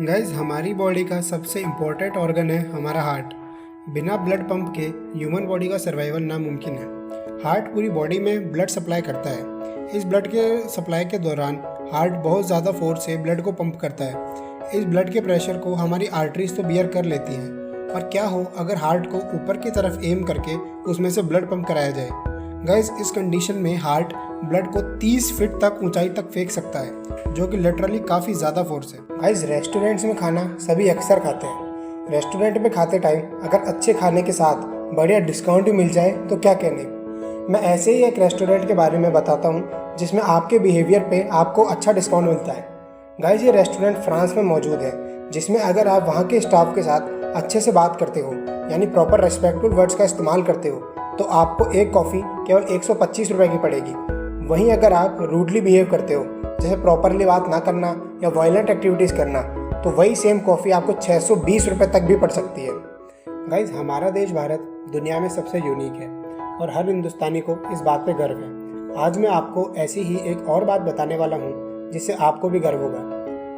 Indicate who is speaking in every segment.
Speaker 1: Guys हमारी body का सबसे इम्पोर्टेंट ऑर्गन है हमारा हार्ट। बिना ब्लड पंप के ह्यूमन बॉडी का सर्वाइवल नामुमकिन है। हार्ट पूरी बॉडी में ब्लड सप्लाई करता है। इस ब्लड के सप्लाई के दौरान हार्ट बहुत ज़्यादा फोर्स से ब्लड को पंप करता है। इस ब्लड के प्रेशर को हमारी आर्टरीज तो बियर कर लेती हैं, पर क्या हो अगर हार्ट को ऊपर की तरफ एम करके उसमें से ब्लड पंप कराया जाए। गाइज इस कंडीशन में हार्ट ब्लड को 30 फीट तक ऊंचाई तक फेंक सकता है, जो कि लिटरली काफ़ी ज़्यादा फोर्स है। गाइज रेस्टोरेंट्स में खाना सभी अक्सर खाते हैं। रेस्टोरेंट में खाते टाइम अगर अच्छे खाने के साथ बढ़िया डिस्काउंट भी मिल जाए तो क्या कहने। मैं ऐसे ही एक रेस्टोरेंट के बारे में बताता हूँ जिसमें आपके बिहेवियर पे आपको अच्छा डिस्काउंट मिलता है। गाइज ये रेस्टोरेंट फ्रांस में मौजूद है, जिसमें अगर आप वहाँ के स्टाफ के साथ अच्छे से बात करते हो, यानी प्रॉपर रेस्पेक्टफुल वर्ड्स का इस्तेमाल करते हो, तो आपको एक कॉफ़ी केवल 125 रुपये की पड़ेगी। वहीं अगर आप रूडली बिहेव करते हो, जैसे प्रॉपरली बात ना करना या वायलेंट एक्टिविटीज़ करना, तो वही सेम कॉफ़ी आपको 620 रुपये तक भी पड़ सकती है। गाइज हमारा देश भारत दुनिया में सबसे यूनिक है और हर हिंदुस्तानी को इस बात पे गर्व है। आज मैं आपको ऐसी ही एक और बात बताने वाला हूँ जिससे आपको भी गर्व होगा।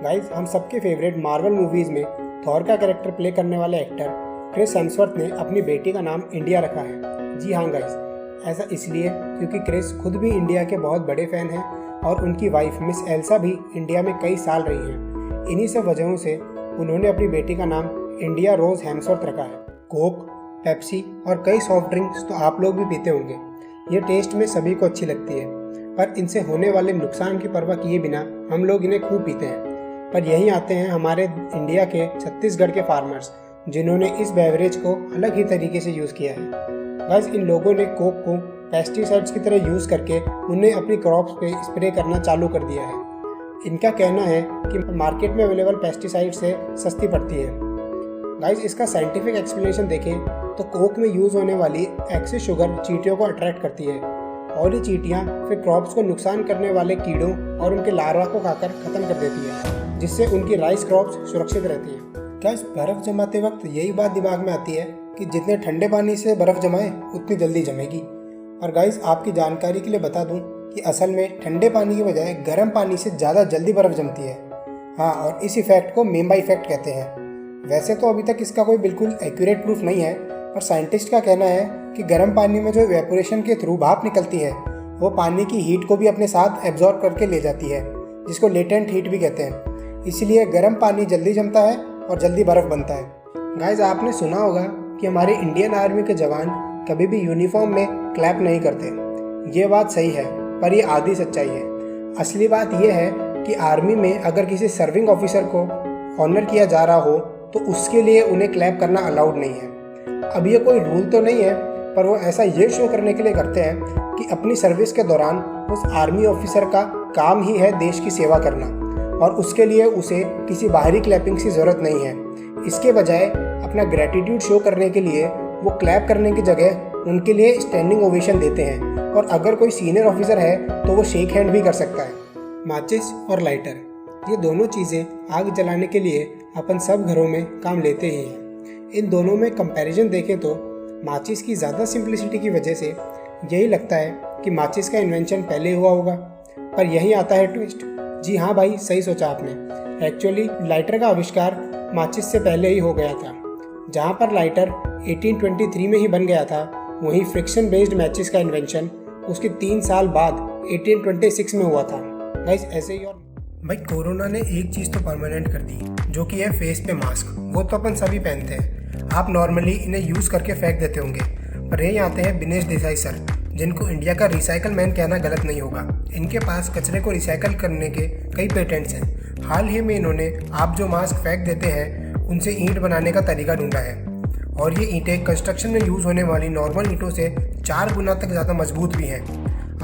Speaker 1: गाइज हम सबके फेवरेट मार्वल मूवीज़ में थॉर का कैरेक्टर प्ले करने वाले एक्टर क्रिस हेम्सवर्थ ने अपनी बेटी का नाम इंडिया रखा है। जी हाँ गाइज, ऐसा इसलिए क्योंकि क्रिस खुद भी इंडिया के बहुत बड़े फ़ैन हैं और उनकी वाइफ मिस एल्सा भी इंडिया में कई साल रही हैं। इन्हीं सब वजहों से उन्होंने अपनी बेटी का नाम इंडिया रोज़ हेम्सवर्थ रखा है। कोक, पेप्सी और कई सॉफ्ट ड्रिंक्स तो आप लोग भी पीते होंगे। ये टेस्ट में सभी को अच्छी लगती है, पर इनसे होने वाले नुकसान की परवाह किए बिना हम लोग इन्हें खूब पीते हैं। पर यहीं आते हैं हमारे इंडिया के छत्तीसगढ़ के फार्मर्स, जिन्होंने इस बेवरेज को अलग ही तरीके से यूज़ किया है। गाइस इन लोगों ने कोक को पेस्टिसाइड्स की तरह यूज़ करके उन्हें अपनी क्रॉप्स पे स्प्रे करना चालू कर दिया है। इनका कहना है कि मार्केट में अवेलेबल पेस्टिसाइड से सस्ती पड़ती है। गाइस इसका साइंटिफिक एक्सप्लेनेशन देखें तो कोक में यूज़ होने वाली एक्सेस शुगर चींटियों को अट्रैक्ट करती है और ये चींटियाँ फिर क्रॉप्स को नुकसान करने वाले कीड़ों और उनके लार्वा को खाकर ख़त्म कर देती है, जिससे उनकी राइस क्रॉप्स सुरक्षित रहती हैं। गाइस बर्फ़ जमाते वक्त यही बात दिमाग में आती है कि जितने ठंडे पानी से बर्फ़ जमाए उतनी जल्दी जमेगी। और गाइस आपकी जानकारी के लिए बता दूं कि असल में ठंडे पानी की बजाय गर्म पानी से ज़्यादा जल्दी बर्फ़ जमती है। हाँ, और इस इफ़ेक्ट को मेम्बा इफ़ेक्ट कहते हैं। वैसे तो अभी तक इसका कोई बिल्कुल एक्यूरेट प्रूफ नहीं है, पर साइंटिस्ट का कहना है कि गर्म पानी में जो इवेपोरेशन के थ्रू भाप निकलती है वो पानी की हीट को भी अपने साथ एब्जॉर्ब करके ले जाती है, जिसको लेटेंट हीट भी कहते हैं। इसलिए गर्म पानी जल्दी जमता है और जल्दी बर्फ़ बनता है। गाइस आपने सुना होगा कि हमारे इंडियन आर्मी के जवान कभी भी यूनिफॉर्म में क्लैप नहीं करते। ये बात सही है, पर ये आधी सच्चाई है। असली बात यह है कि आर्मी में अगर किसी सर्विंग ऑफिसर को ऑनर किया जा रहा हो तो उसके लिए उन्हें क्लैप करना अलाउड नहीं है। अब ये कोई रूल तो नहीं है, पर वो ऐसा ये शो करने के लिए करते हैं कि अपनी सर्विस के दौरान उस आर्मी ऑफिसर का काम ही है देश की सेवा करना, और उसके लिए उसे किसी बाहरी क्लैपिंग की ज़रूरत नहीं है। इसके बजाय अपना ग्रैटिट्यूड शो करने के लिए वो क्लैप करने की जगह उनके लिए स्टैंडिंग ओवेशन देते हैं, और अगर कोई सीनियर ऑफिसर है तो वो शेक हैंड भी कर सकता है। माचिस और लाइटर, ये दोनों चीज़ें आग जलाने के लिए अपन सब घरों में काम लेते ही हैं। इन दोनों में कंपैरिजन देखें तो माचिस की ज़्यादा सिंप्लिसिटी की वजह से यही लगता है कि माचिस का इन्वेंशन पहले हुआ होगा, पर यही आता है ट्विस्ट। जी हाँ भाई, सही सोचा आपने। एक्चुअली लाइटर का आविष्कार माचिस से पहले ही हो गया था। जहाँ पर लाइटर 1823 में ही बन गया था, वहीं फ्रिक्शन बेस्ड मैचेस का इन्वेंशन उसके 3 साल बाद 1826 में हुआ था। गाइस ऐसे ही। और भाई कोरोना ने एक चीज़ तो परमानेंट कर दी, जो कि है फेस पे मास्क। वो तो अपन सभी पहनते हैं। आप नॉर्मली इन्हें यूज़ करके फेंक देते होंगे, पर यही आते हैं दिनेश देसाई सर, जिनको इंडिया का रिसाइकल मैन कहना गलत नहीं होगा। इनके पास कचरे को रिसाइकल करने के कई पेटेंट्स हैं। हाल ही में इन्होंने आप जो मास्क फेंक देते हैं उनसे ईंट बनाने का तरीका ढूंढा है, और ये ईंटें कंस्ट्रक्शन में यूज़ होने वाली नॉर्मल ईंटों से 4 गुना तक ज़्यादा मजबूत भी हैं।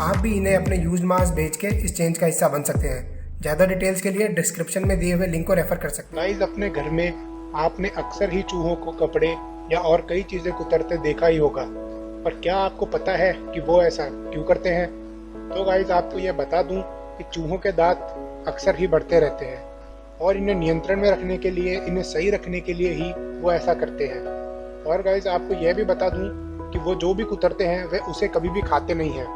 Speaker 1: आप भी इन्हें अपने यूज्ड मास्क बेच के इस चेंज का हिस्सा बन सकते हैं। ज़्यादा डिटेल्स के लिए डिस्क्रिप्शन में दिए हुए लिंक को रेफर कर सकते हैं।
Speaker 2: गाइस अपने घर में आपने अक्सर ही चूहों को कपड़े या और कई चीज़ें कुतरते देखा ही होगा, पर क्या आपको पता है कि वो ऐसा क्यों करते हैं? तो गाइस आपको यह बता दूं कि चूहों के दांत अक्सर ही बढ़ते रहते हैं, और इन्हें नियंत्रण में रखने के लिए, इन्हें सही रखने के लिए ही वो ऐसा करते हैं। और गाइस आपको यह भी बता दूं कि वो जो भी कुतरते हैं वे उसे कभी भी खाते नहीं हैं।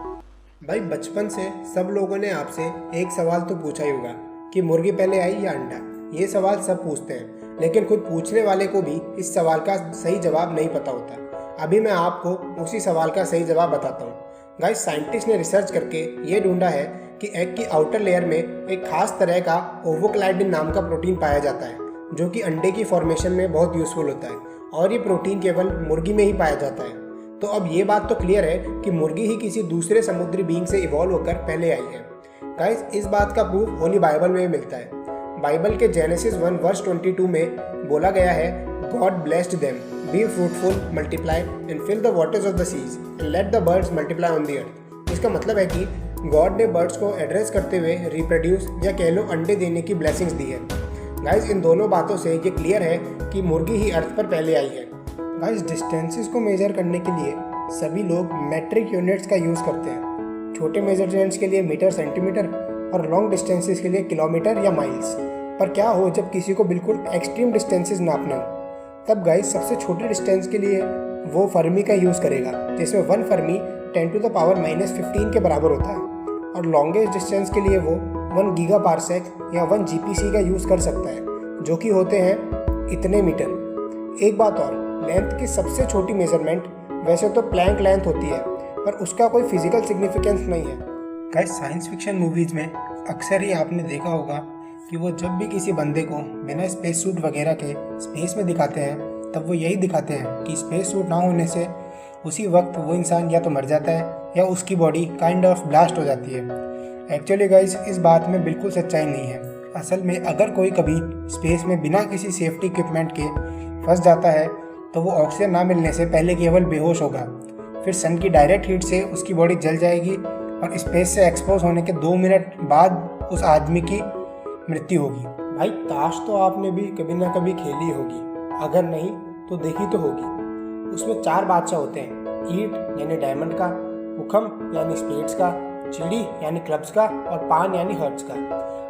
Speaker 1: भाई बचपन से सब लोगों ने आपसे एक सवाल तो पूछा ही होगा कि मुर्गी पहले आई या अंडा। ये सवाल सब पूछते हैं, लेकिन खुद पूछने वाले को भी इस सवाल का सही जवाब नहीं पता होता। अभी मैं आपको उसी सवाल का सही जवाब बताता हूँ। गाइस, साइंटिस्ट ने रिसर्च करके ये ढूंढा है कि एग की आउटर लेयर में एक खास तरह का ओवोक्लाइडिन नाम का प्रोटीन पाया जाता है, जो कि अंडे की फॉर्मेशन में बहुत यूजफुल होता है, और ये प्रोटीन केवल मुर्गी में ही पाया जाता है। तो अब ये बात तो क्लियर है कि मुर्गी ही किसी दूसरे समुद्री बीइंग से इवॉल्व होकर पहले आई है। गाइस, इस बात का प्रूफ होली बाइबल में मिलता है। बाइबल के जेनेसिस 1 वर्स 22 में बोला गया है, God blessed them, be fruitful, multiply and fill the waters of the seas and let the birds multiply on the earth. इसका मतलब है कि गॉड ने बर्ड्स को एड्रेस करते हुए रिप्रोड्यूस या कह लो अंडे देने की ब्लेसिंग्स दी है। गाइस, इन दोनों बातों से ये क्लियर है कि मुर्गी ही अर्थ पर पहले आई है। गाइस, डिस्टेंसेस को मेजर करने के लिए सभी लोग मेट्रिक यूनिट्स का यूज़ करते हैं। छोटे मेजरमेंट्स के लिए मीटर, सेंटीमीटर और लॉन्ग डिस्टेंसेस के लिए किलोमीटर या माइल्स। पर क्या हो जब किसी को बिल्कुल एक्सट्रीम डिस्टेंसेस नापने हो, तब गाइस सबसे छोटे डिस्टेंस के लिए वो फर्मी का यूज़ करेगा, जिसमें 1 फर्मी 10⁻⁻15 के बराबर होता है। और लॉन्गेस्ट डिस्टेंस के लिए वो 1 गीगा पार्सेक या 1 जीपीसी का यूज़ कर सकता है, जो कि होते हैं इतने मीटर। एक बात और, लेंथ की सबसे छोटी मेजरमेंट वैसे तो प्लैंक लेंथ होती है, पर उसका कोई फिजिकल सिग्निफिकेंस नहीं है। गाइस, साइंस फिक्शन मूवीज़ में अक्सर ही आपने देखा होगा कि वो जब भी किसी बंदे को बिना स्पेस सूट वगैरह के स्पेस में दिखाते हैं, तब वो यही दिखाते हैं कि स्पेस सूट ना होने से उसी वक्त वो इंसान या तो मर जाता है या उसकी बॉडी काइंड ऑफ ब्लास्ट हो जाती है। एक्चुअली गाइस, इस बात में बिल्कुल सच्चाई नहीं है। असल में अगर कोई कभी स्पेस में बिना किसी सेफ्टी इक्विपमेंट के फंस जाता है, तो वो ऑक्सीजन ना मिलने से पहले केवल बेहोश होगा, फिर सन की डायरेक्ट हीट से उसकी बॉडी जल जाएगी और स्पेस से एक्सपोज होने के 2 मिनट बाद उस आदमी की मृत्यु होगी। भाई, ताश तो आपने भी कभी ना कभी खेली होगी, अगर नहीं तो देखी तो होगी। उसमें 4 बादशाह होते हैं, ईट यानी डायमंड का, हुक्म यानी स्पेड्स का, चिड़ी यानी क्लब्स का और पान यानी हर्ट्स का।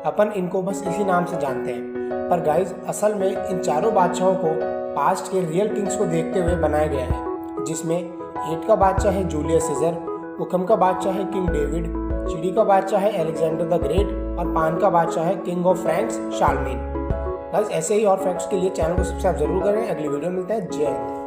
Speaker 1: अपन इनको बस इसी नाम से जानते हैं, पर गाइज असल में इन चारों बादशाहों को पास्ट के रियल किंग्स को देखते हुए बनाया गया है, जिसमें ईट का बादशाह है जूलियस सीजर, हुक्म का बादशाह है किंग डेविड, चिड़ी का बादशाह है अलेक्जेंडर द ग्रेट और पान का बादशाह है king of France Charlemagne. Guys, ऐसे ही और फैक्ट्स के लिए चैनल को सब्सक्राइब जरूर करें। अगली वीडियो मिलता है। जय हिंद।